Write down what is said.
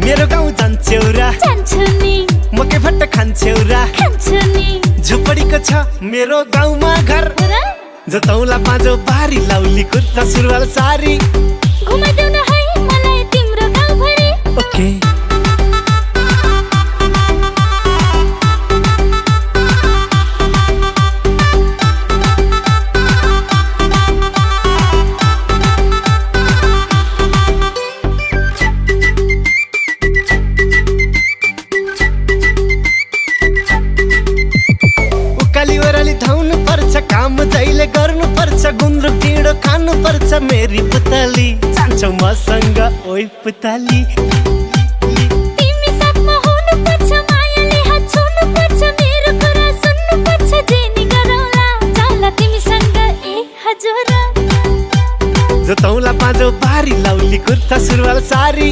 मेरो गाउँ जान्छौ र जान्छु नि मकै फट्ट खान्छौ र खान्छु नि झुपडीको छ मेरो गाउँमा घर र जतौला पाँजो बारी लाउली कुर्ता सुरुवाल सारी घुमाइदेऊ न है मलाई तिम्रो गाउँभरि ओके उकाली ओराली धाउनु पर्छ काम जहिले गर्नु पर्छ गुन्द्रुक ढिँडो खानु पर्छ मेरी पुतली जान्छौ मसँग ओइ पुतली तिमी साथमा हुनु पर्छ मायाले हात छोड्नु पर्छ मेरो कुरा सुन्नु पर्छ जे नि गरौँला जाला तिमीसँग ए हजुर जतौला पाँजो बारी लाउली कुर्ता सुरुवाल सारी